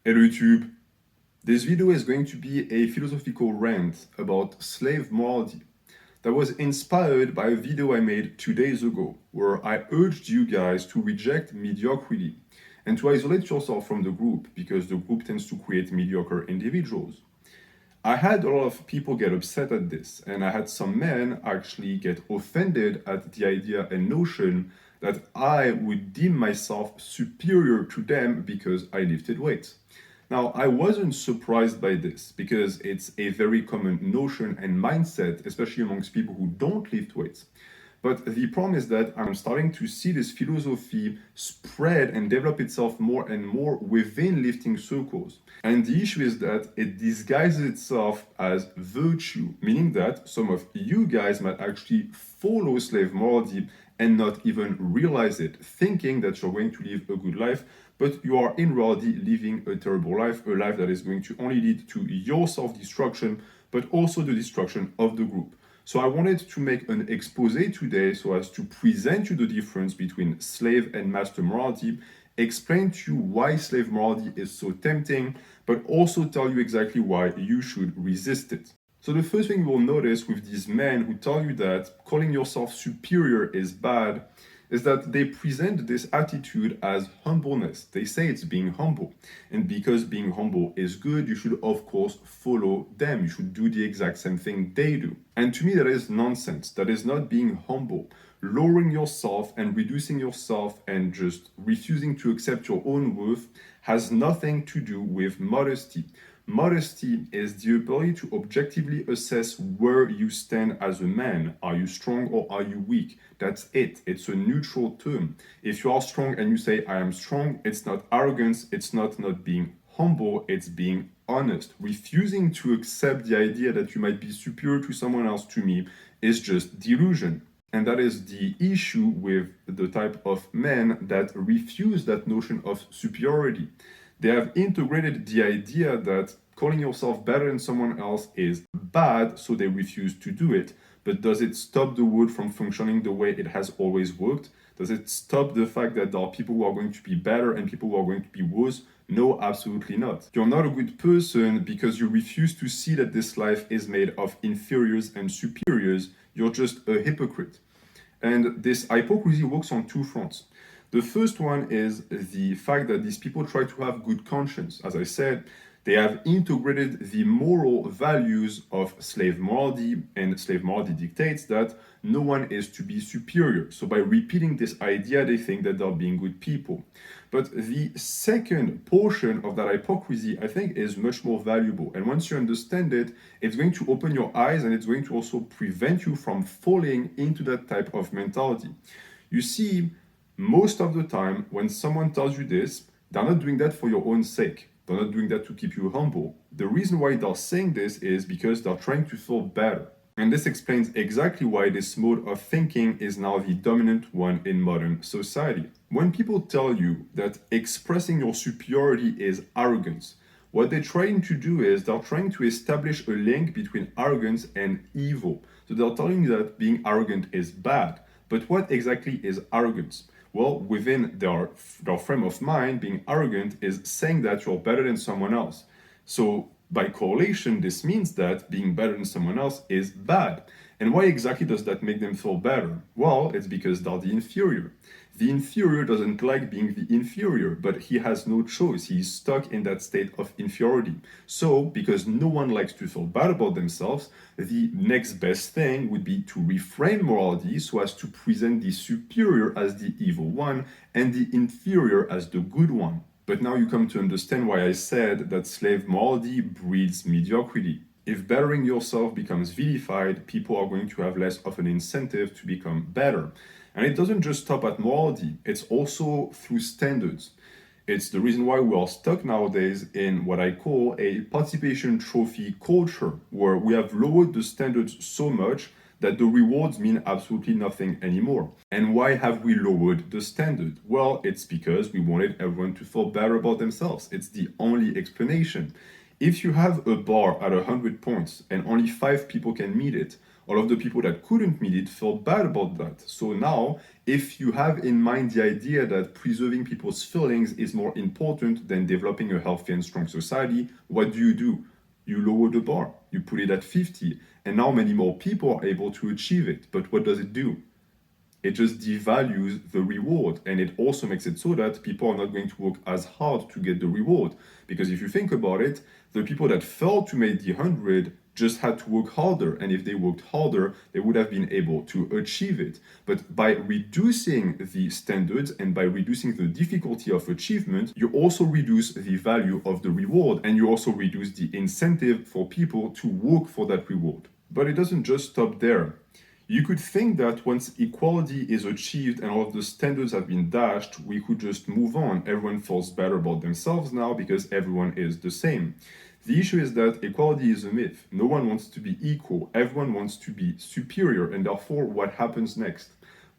Hello YouTube! This video is going to be a philosophical rant about slave morality that was inspired by a video I made 2 days ago where I urged you guys to reject mediocrity and to isolate yourself from the group because the group tends to create mediocre individuals. I had a lot of people get upset at this, and I had some men actually get offended at the idea and notion that I would deem myself superior to them because I lifted weights. Now, I wasn't surprised by this because it's a very common notion and mindset, especially amongst people who don't lift weights. But the problem is that I'm starting to see this philosophy spread and develop itself more and more within lifting circles. And the issue is that it disguises itself as virtue, meaning that some of you guys might actually follow slave morality and not even realize it, thinking that you're going to live a good life, but you are in reality living a terrible life, a life that is going to only lead to your self-destruction, but also the destruction of the group. So I wanted to make an expose today so as to present you the difference between slave and master morality, explain to you why slave morality is so tempting, but also tell you exactly why you should resist it. So the first thing you will notice with these men who tell you that calling yourself superior is bad is that they present this attitude as humbleness. They say it's being humble. And because being humble is good, you should of course follow them. You should do the exact same thing they do. And to me, that is nonsense. That is not being humble. Lowering yourself and reducing yourself and just refusing to accept your own worth has nothing to do with modesty. Modesty is the ability to objectively assess where you stand as a man. Are you strong or are you weak? That's it. It's a neutral term. If you are strong and you say, I am strong, it's not arrogance, it's not being humble, it's being honest. Refusing to accept the idea that you might be superior to someone else, to me, is just delusion. And that is the issue with the type of men that refuse that notion of superiority. They have integrated the idea that calling yourself better than someone else is bad, so they refuse to do it. But does it stop the world from functioning the way it has always worked? Does it stop the fact that there are people who are going to be better and people who are going to be worse? No, absolutely not. You're not a good person because you refuse to see that this life is made of inferiors and superiors. You're just a hypocrite. And this hypocrisy works on two fronts. The first one is the fact that these people try to have good conscience. As I said, they have integrated the moral values of slave morality, and slave morality dictates that no one is to be superior. So by repeating this idea, they think that they're being good people. But the second portion of that hypocrisy, I think, is much more valuable. And once you understand it, it's going to open your eyes and it's going to also prevent you from falling into that type of mentality. You see, most of the time, when someone tells you this, they're not doing that for your own sake. They're not doing that to keep you humble. The reason why they're saying this is because they're trying to feel better. And this explains exactly why this mode of thinking is now the dominant one in modern society. When people tell you that expressing your superiority is arrogance, what they're trying to do is they're trying to establish a link between arrogance and evil. So they're telling you that being arrogant is bad. But what exactly is arrogance? Well, within their frame of mind, being arrogant is saying that you're better than someone else. So by correlation, this means that being better than someone else is bad. And why exactly does that make them feel better? Well, it's because they're the inferior. The inferior doesn't like being the inferior, but he has no choice. He's stuck in that state of inferiority. So, because no one likes to feel bad about themselves, the next best thing would be to reframe morality so as to present the superior as the evil one and the inferior as the good one. But now you come to understand why I said that slave morality breeds mediocrity. If bettering yourself becomes vilified, people are going to have less of an incentive to become better. And it doesn't just stop at morality, it's also through standards. It's the reason why we are stuck nowadays in what I call a participation trophy culture, where we have lowered the standards so much that the rewards mean absolutely nothing anymore. And why have we lowered the standard? Well, it's because we wanted everyone to feel better about themselves. It's the only explanation. If you have a bar at 100 points and only 5 people can meet it, All of the people that couldn't meet it felt bad about that. So now, if you have in mind the idea that preserving people's feelings is more important than developing a healthy and strong society, what do? You lower the bar, you put it at 50, and now many more people are able to achieve it. But what does it do? It just devalues the reward, and it also makes it so that people are not going to work as hard to get the reward. Because if you think about it, the people that failed to make the 100 just had to work harder, and if they worked harder, they would have been able to achieve it. But by reducing the standards and by reducing the difficulty of achievement, you also reduce the value of the reward, and you also reduce the incentive for people to work for that reward. But it doesn't just stop there. You could think that once equality is achieved and all of the standards have been dashed, we could just move on. Everyone feels better about themselves now because everyone is the same. The issue is that equality is a myth. No one wants to be equal. Everyone wants to be superior. And therefore, what happens next?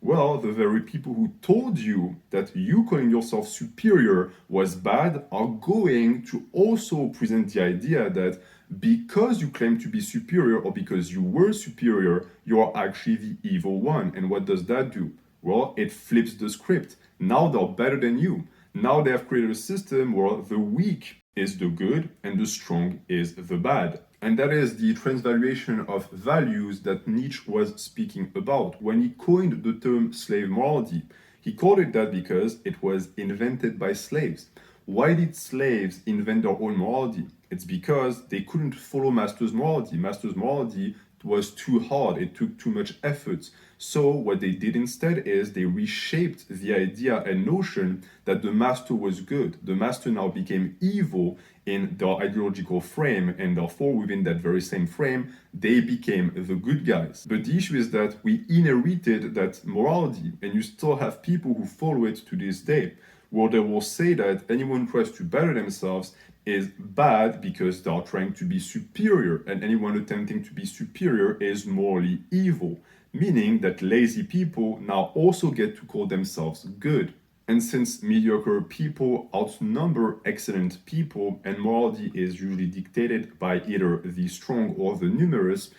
Well, the very people who told you that you calling yourself superior was bad are going to also present the idea that because you claim to be superior or because you were superior, you are actually the evil one. And what does that do? Well, it flips the script. Now they're better than you. Now they have created a system where the weak is the good and the strong is the bad. And that is the transvaluation of values that Nietzsche was speaking about when he coined the term slave morality. He called it that because it was invented by slaves. Why did slaves invent their own morality? It's because they couldn't follow master's morality. Master's morality was too hard, it took too much effort. So what they did instead is they reshaped the idea and notion that the master was good. The master now became evil in their ideological frame, and therefore within that very same frame, they became the good guys. But the issue is that we inherited that morality, and you still have people who follow it to this day, where they will say that anyone who tries to better themselves is bad because they are trying to be superior, and anyone attempting to be superior is morally evil, meaning that lazy people now also get to call themselves good. And since mediocre people outnumber excellent people, and morality is usually dictated by either the strong or the numerous,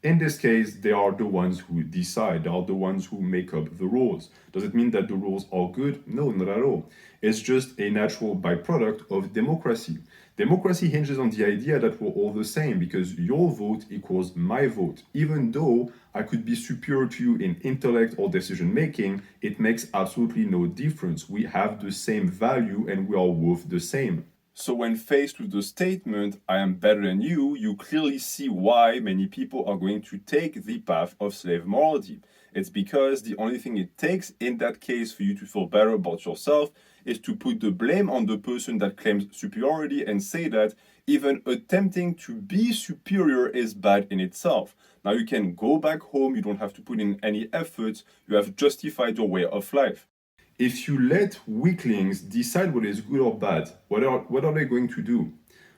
in this case, they are the ones who decide, they are the ones who make up the rules. Does it mean that the rules are good? No, not at all. It's just a natural byproduct of democracy. Democracy hinges on the idea that we're all the same because your vote equals my vote. Even though I could be superior to you in intellect or decision making, it makes absolutely no difference. We have the same value and we are worth the same. So when faced with the statement, I am better than you clearly see why many people are going to take the path of slave morality. It's because the only thing it takes in that case for you to feel better about yourself is to put the blame on the person that claims superiority and say that even attempting to be superior is bad in itself. Now you can go back home, you don't have to put in any effort, you have justified your way of life. If you let weaklings decide what is good or bad, what are they going to do?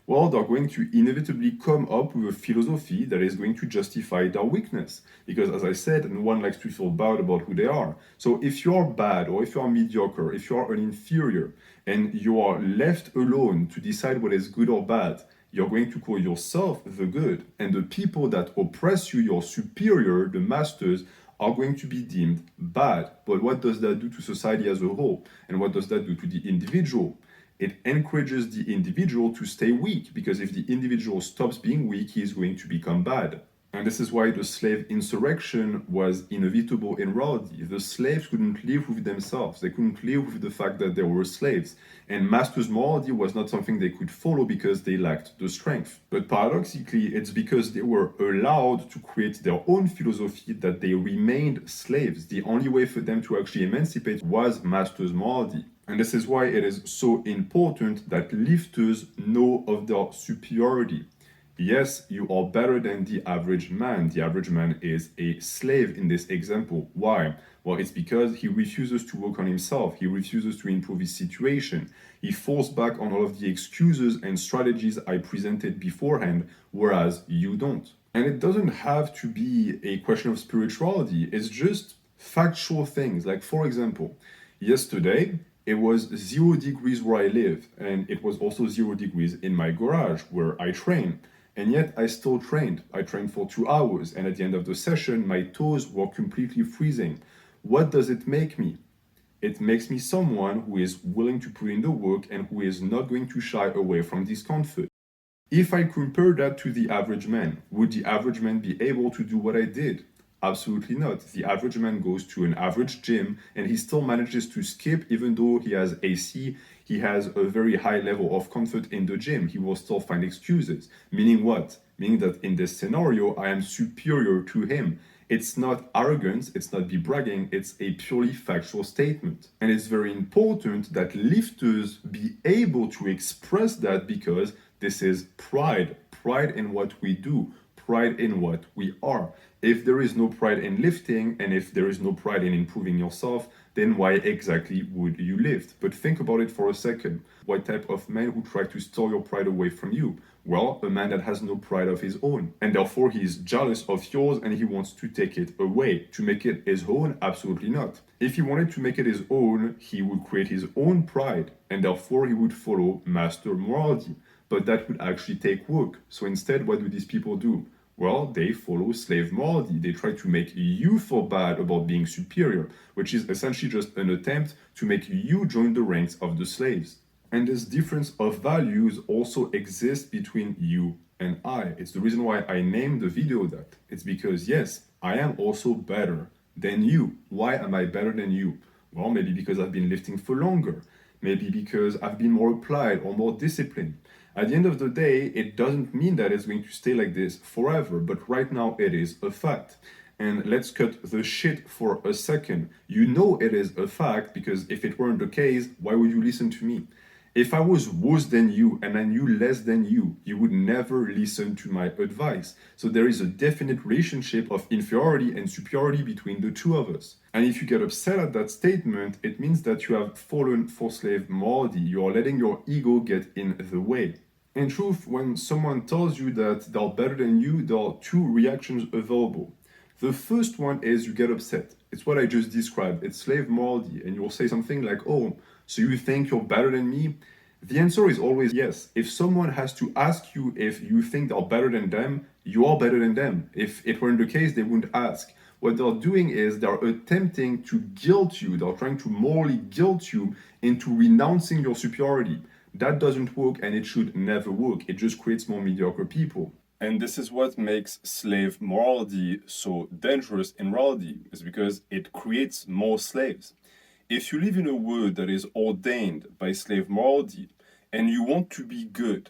Well, they're going to inevitably come up with a philosophy that is going to justify their weakness. Because as I said, no one likes to feel bad about who they are. So if you're bad or if you're mediocre, if you're an inferior, and you are left alone to decide what is good or bad, you're going to call yourself the good. And the people that oppress you, your superior, the masters, are going to be deemed bad. But what does that do to society as a whole? And what does that do to the individual? It encourages the individual to stay weak, because if the individual stops being weak, he is going to become bad. And this is why the slave insurrection was inevitable in reality. The slaves couldn't live with themselves. They couldn't live with the fact that they were slaves. And master's morality was not something they could follow because they lacked the strength. But paradoxically, it's because they were allowed to create their own philosophy that they remained slaves. The only way for them to actually emancipate was master's morality. And this is why it is so important that lifters know of their superiority. Yes, you are better than the average man. The average man is a slave in this example. Why? Well, it's because he refuses to work on himself. He refuses to improve his situation. He falls back on all of the excuses and strategies I presented beforehand, whereas you don't. And it doesn't have to be a question of spirituality. It's just factual things. Like, for example, yesterday, it was 0 degrees where I live, and it was also 0 degrees in my garage where I train. And yet I still trained. I trained for 2 hours, and at the end of the session, my toes were completely freezing. What does it make me? It makes me someone who is willing to put in the work and who is not going to shy away from discomfort. If I compare that to the average man, would the average man be able to do what I did? Absolutely not. The average man goes to an average gym and he still manages to skip even though he has AC, he has a very high level of comfort in the gym. He will still find excuses. Meaning what? Meaning that in this scenario, I am superior to him. It's not arrogance, it's not be bragging, it's a purely factual statement. And it's very important that lifters be able to express that because this is pride. Pride in what we do, pride in what we are. If there is no pride in lifting and if there is no pride in improving yourself, then why exactly would you lift? But think about it for a second. What type of man would try to steal your pride away from you? Well, a man that has no pride of his own. And therefore he is jealous of yours and he wants to take it away. To make it his own? Absolutely not. If he wanted to make it his own, he would create his own pride and therefore he would follow master morality. But that would actually take work. So instead, what do these people do? Well, they follow slave morality. They try to make you feel bad about being superior, which is essentially just an attempt to make you join the ranks of the slaves. And this difference of values also exists between you and I. It's the reason why I named the video that. It's because, yes, I am also better than you. Why am I better than you? Well, maybe because I've been lifting for longer. Maybe because I've been more applied or more disciplined. At the end of the day, it doesn't mean that it's going to stay like this forever, but right now it is a fact. And let's cut the shit for a second. You know it is a fact because if it weren't the case, why would you listen to me? If I was worse than you and I knew less than you would never listen to my advice. So there is a definite relationship of inferiority and superiority between the two of us. And if you get upset at that statement, it means that you have fallen for slave morality. You are letting your ego get in the way. In truth, when someone tells you that they're better than you, there are two reactions available. The first one is you get upset. It's what I just described. It's slave morality. And you'll say something like, oh, so you think you're better than me? The answer is always yes. If someone has to ask you if you think they're better than them, you are better than them. If it weren't the case, they wouldn't ask. What they're doing is they're attempting to guilt you. They're trying to morally guilt you into renouncing your superiority. That doesn't work and it should never work. It just creates more mediocre people. And this is what makes slave morality so dangerous in reality, is because it creates more slaves. If you live in a world that is ordained by slave morality and you want to be good,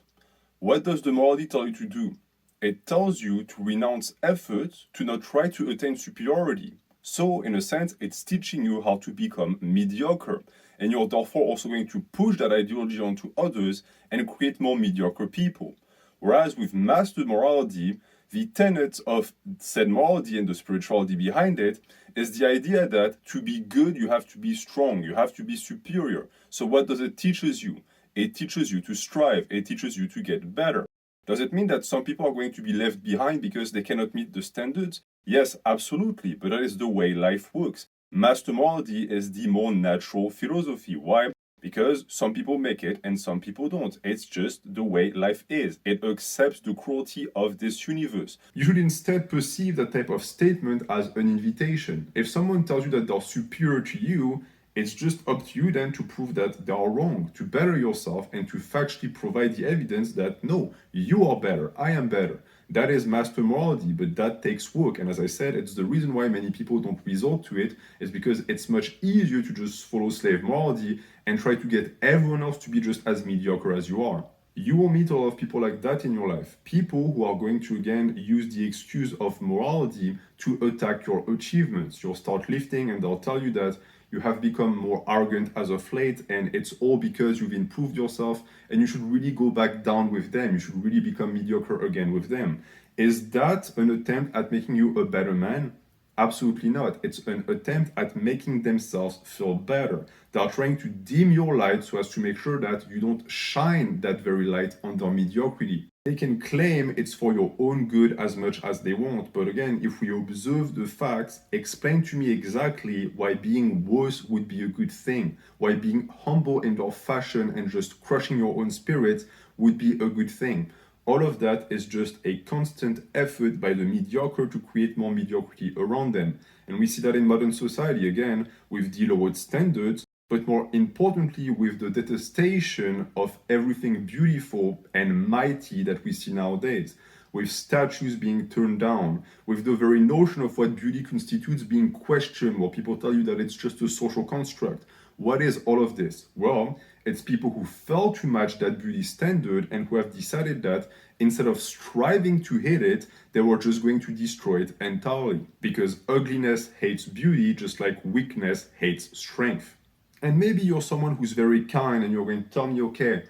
what does the morality tell you to do? It tells you to renounce effort, to not try to attain superiority. So, in a sense, it's teaching you how to become mediocre. And you're therefore also going to push that ideology onto others and create more mediocre people. Whereas with master morality, the tenet of said morality and the spirituality behind it is the idea that to be good, you have to be strong, you have to be superior. So what does it teaches you? It teaches you to strive, it teaches you to get better. Does it mean that some people are going to be left behind because they cannot meet the standards? Yes, absolutely, but that is the way life works. Master morality is the more natural philosophy. Why? Because some people make it and some people don't. It's just the way life is. It accepts the cruelty of this universe. You should instead perceive that type of statement as an invitation. If someone tells you that they're superior to you, it's just up to you then to prove that they are wrong, to better yourself and to factually provide the evidence that no, you are better, I am better. That is master morality, but that takes work. And as I said, it's the reason why many people don't resort to it, is because it's much easier to just follow slave morality and try to get everyone else to be just as mediocre as you are. You will meet a lot of people like that in your life. People who are going to, again, use the excuse of morality to attack your achievements. You'll start lifting and they'll tell you that you have become more arrogant as of late and it's all because you've improved yourself and you should really go back down with them. You should really become mediocre again with them. Is that an attempt at making you a better man? Absolutely not. It's an attempt at making themselves feel better. They are trying to dim your light so as to make sure that you don't shine that very light on their mediocrity. They can claim it's for your own good as much as they want, but again, if we observe the facts, explain to me exactly why being worse would be a good thing, why being humble in their fashion and just crushing your own spirit would be a good thing. All of that is just a constant effort by the mediocre to create more mediocrity around them. And we see that in modern society again with the lowered standards, but more importantly with the detestation of everything beautiful and mighty that we see nowadays, with statues being turned down, with the very notion of what beauty constitutes being questioned, where people tell you that it's just a social construct. What is all of this? Well, it's people who fail to match that beauty standard and who have decided that instead of striving to hit it, they were just going to destroy it entirely. Because ugliness hates beauty just like weakness hates strength. And maybe you're someone who's very kind and you're going to tell me, okay,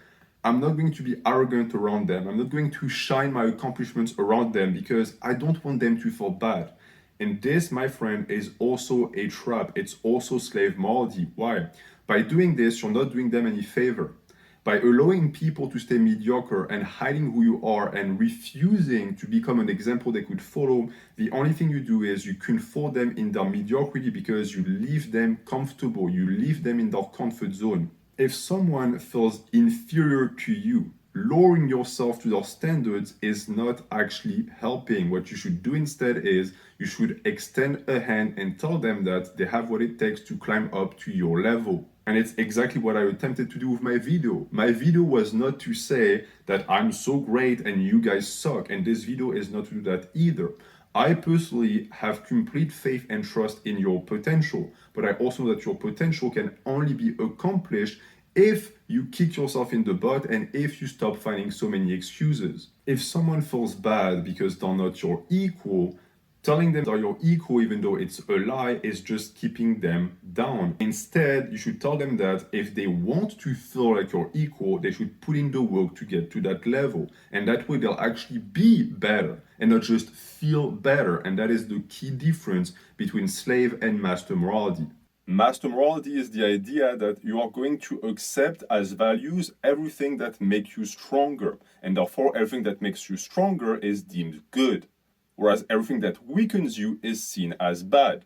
I'm not going to be arrogant around them. I'm not going to shine my accomplishments around them because I don't want them to feel bad. And this, my friend, is also a trap. It's also slave morality. Why? By doing this, you're not doing them any favor. By allowing people to stay mediocre and hiding who you are and refusing to become an example they could follow, the only thing you do is you comfort them in their mediocrity because you leave them comfortable, you leave them in their comfort zone. If someone feels inferior to you, lowering yourself to their standards is not actually helping. What you should do instead is you should extend a hand and tell them that they have what it takes to climb up to your level. And it's exactly what I attempted to do with my video. My video was not to say that I'm so great and you guys suck, and this video is not to do that either. I personally have complete faith and trust in your potential, but I also know that your potential can only be accomplished if you kick yourself in the butt and if you stop finding so many excuses. If someone feels bad because they're not your equal, telling them they're your equal even though it's a lie is just keeping them down. Instead, you should tell them that if they want to feel like your equal, they should put in the work to get to that level. And that way they'll actually be better and not just feel better. And that is the key difference between slave and master morality. Master morality is the idea that you are going to accept as values everything that makes you stronger, and therefore everything that makes you stronger is deemed good, whereas everything that weakens you is seen as bad.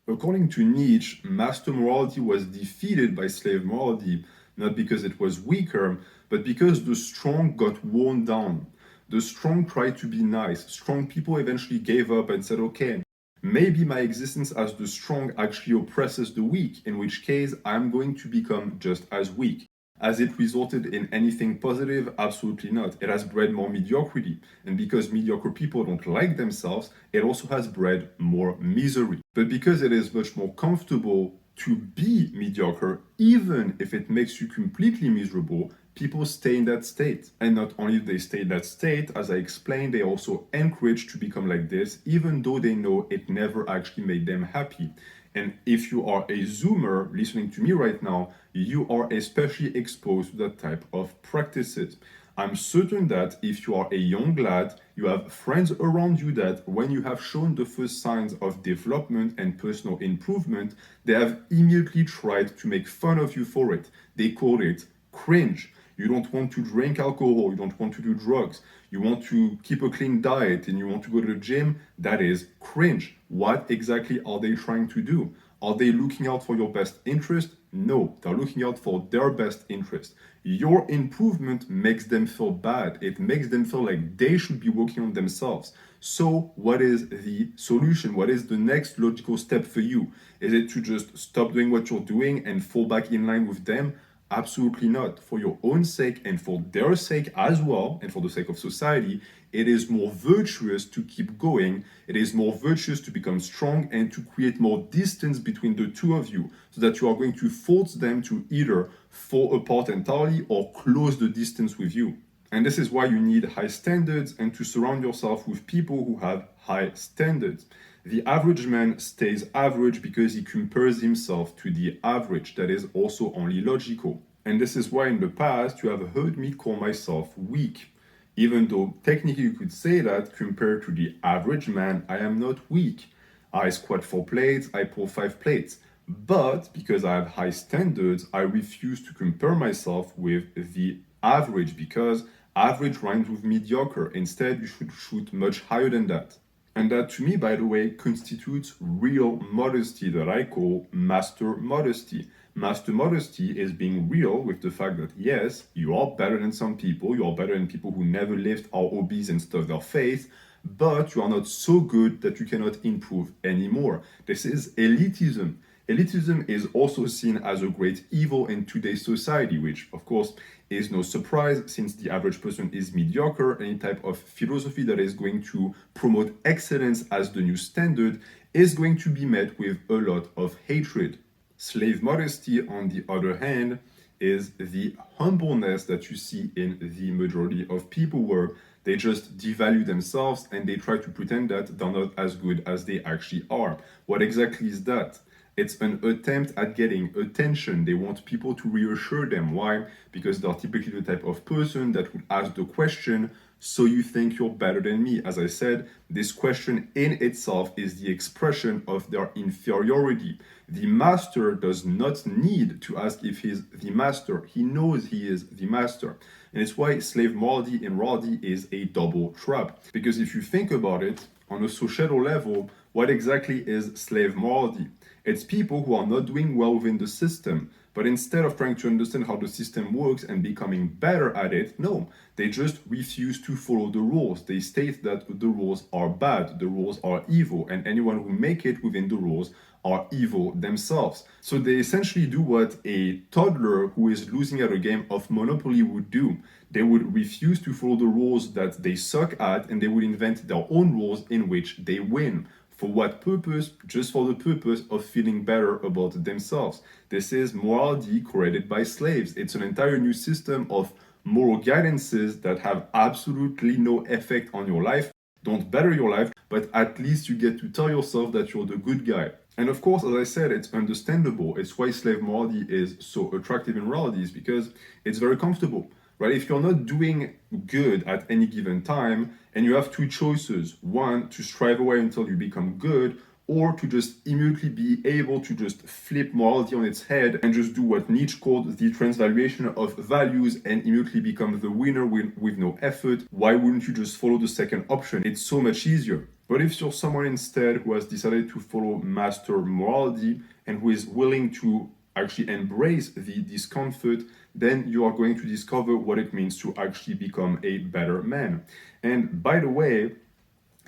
According to Nietzsche, master morality was defeated by slave morality, not because it was weaker, but because the strong got worn down. The strong tried to be nice. Strong people eventually gave up and said, okay, maybe my existence as the strong actually oppresses the weak, in which case I'm going to become just as weak. Has it resulted in anything positive? Absolutely not. It has bred more mediocrity. And because mediocre people don't like themselves, it also has bred more misery. But because it is much more comfortable to be mediocre, even if it makes you completely miserable, people stay in that state. And not only do they stay in that state, as I explained, they also encourage to become like this, even though they know it never actually made them happy. And if you are a Zoomer listening to me right now, you are especially exposed to that type of practices. I'm certain that if you are a young lad, you have friends around you that when you have shown the first signs of development and personal improvement, they have immediately tried to make fun of you for it. They call it cringe. You don't want to drink alcohol, you don't want to do drugs, you want to keep a clean diet and you want to go to the gym, that is cringe. What exactly are they trying to do? Are they looking out for your best interest? No, they're looking out for their best interest. Your improvement makes them feel bad. It makes them feel like they should be working on themselves. So what is the solution? What is the next logical step for you? Is it to just stop doing what you're doing and fall back in line with them? Absolutely not. For your own sake and for their sake as well, and for the sake of society, it is more virtuous to keep going. It is more virtuous to become strong and to create more distance between the two of you so that you are going to force them to either fall apart entirely or close the distance with you. And this is why you need high standards and to surround yourself with people who have high standards. The average man stays average because he compares himself to the average. That is also only logical. And this is why in the past you have heard me call myself weak. Even though technically you could say that compared to the average man, I am not weak. I squat 4 plates, I pull 5 plates. But because I have high standards, I refuse to compare myself with the average because average rhymes with mediocre. Instead, you should shoot much higher than that. And that to me, by the way, constitutes real modesty that I call master modesty. Master modesty is being real with the fact that yes, you are better than some people, you are better than people who never lived, are obese and stuff their face, but you are not so good that you cannot improve anymore. This is elitism. Elitism is also seen as a great evil in today's society, which of course is no surprise since the average person is mediocre. Any type of philosophy that is going to promote excellence as the new standard is going to be met with a lot of hatred. Slave modesty, on the other hand, is the humbleness that you see in the majority of people where they just devalue themselves and they try to pretend that they're not as good as they actually are. What exactly is that? It's an attempt at getting attention. They want people to reassure them. Why? Because they're typically the type of person that would ask the question, so you think you're better than me? As I said, this question in itself is the expression of their inferiority. The master does not need to ask if he's the master. He knows he is the master. And it's why slave morality and morality is a double trap. Because if you think about it, on a societal level, what exactly is slave morality? It's people who are not doing well within the system, but instead of trying to understand how the system works and becoming better at it, no, they just refuse to follow the rules. They state that the rules are bad, the rules are evil, and anyone who make it within the rules are evil themselves. So they essentially do what a toddler who is losing at a game of Monopoly would do. They would refuse to follow the rules that they suck at, and they would invent their own rules in which they win. For what purpose? Just for the purpose of feeling better about themselves. This is morality created by slaves. It's an entire new system of moral guidances that have absolutely no effect on your life, don't better your life, but at least you get to tell yourself that you're the good guy. And of course, as I said, it's understandable. It's why slave morality is so attractive in reality, is because it's very comfortable. Right? If you're not doing good at any given time and you have two choices, one, to strive away until you become good, or to just immediately be able to just flip morality on its head and just do what Nietzsche called the transvaluation of values and immediately become the winner with no effort, why wouldn't you just follow the second option? It's so much easier. But if you're someone instead who has decided to follow master morality and who is willing to actually embrace the discomfort, then you are going to discover what it means to actually become a better man. And by the way,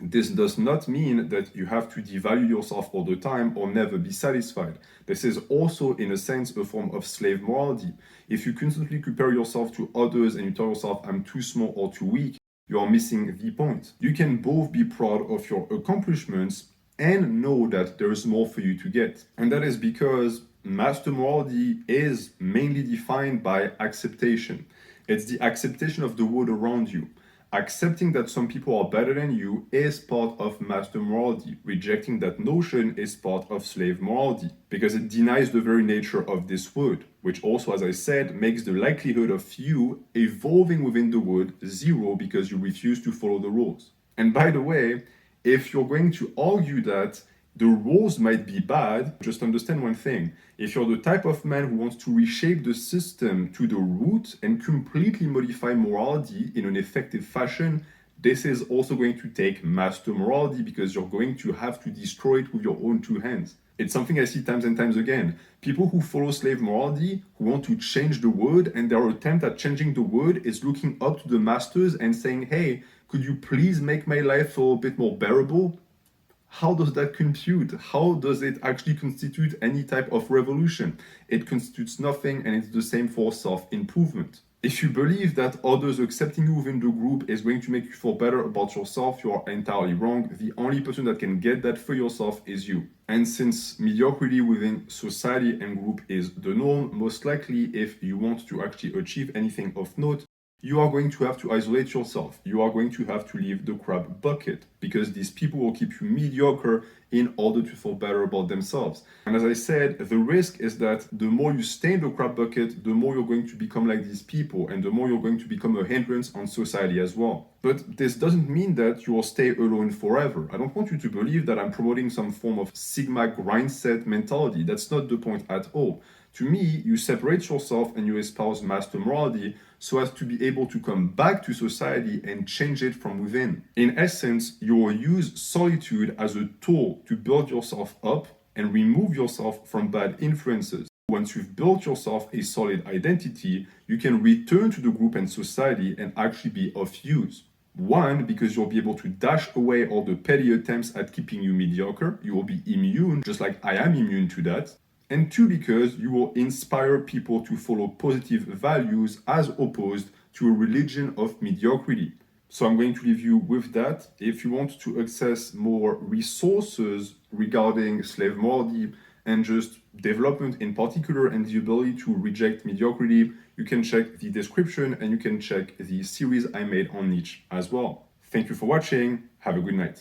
this does not mean that you have to devalue yourself all the time or never be satisfied. This is also, in a sense, a form of slave morality. If you constantly compare yourself to others and you tell yourself, I'm too small or too weak, you are missing the point. You can both be proud of your accomplishments and know that there is more for you to get. And that is because master morality is mainly defined by acceptation. It's the acceptation of the world around you. Accepting that some people are better than you is part of master morality. Rejecting that notion is part of slave morality because it denies the very nature of this world, which also, as I said, makes the likelihood of you evolving within the world zero because you refuse to follow the rules. And by the way, if you're going to argue that the rules might be bad, just understand one thing. If you're the type of man who wants to reshape the system to the root and completely modify morality in an effective fashion, this is also going to take master morality because you're going to have to destroy it with your own two hands. It's something I see times and times again. People who follow slave morality, who want to change the world, and their attempt at changing the world is looking up to the masters and saying, hey, could you please make my life a little bit more bearable? How does that compute? How does it actually constitute any type of revolution? It constitutes nothing, and it's the same for self-improvement. If you believe that others accepting you within the group is going to make you feel better about yourself, you are entirely wrong. The only person that can get that for yourself is you. And since mediocrity within society and group is the norm, most likely if you want to actually achieve anything of note, you are going to have to isolate yourself. You are going to have to leave the crab bucket because these people will keep you mediocre in order to feel better about themselves. And as I said, the risk is that the more you stay in the crab bucket, the more you're going to become like these people and the more you're going to become a hindrance on society as well. But this doesn't mean that you will stay alone forever. I don't want you to believe that I'm promoting some form of Sigma grind set mentality. That's not the point at all. To me, you separate yourself and you espouse master morality so as to be able to come back to society and change it from within. In essence, you will use solitude as a tool to build yourself up and remove yourself from bad influences. When once you've built yourself a solid identity, you can return to the group and society and actually be of use. One, because you'll be able to dash away all the petty attempts at keeping you mediocre. You will be immune, just like I am immune to that. And two, because you will inspire people to follow positive values as opposed to a religion of mediocrity. So I'm going to leave you with that. If you want to access more resources regarding 𝕥𝕥𝕒𝕟 and just development in particular and the ability to reject mediocrity, you can check the description and you can check the series I made on niche as well. Thank you for watching. Have a good night.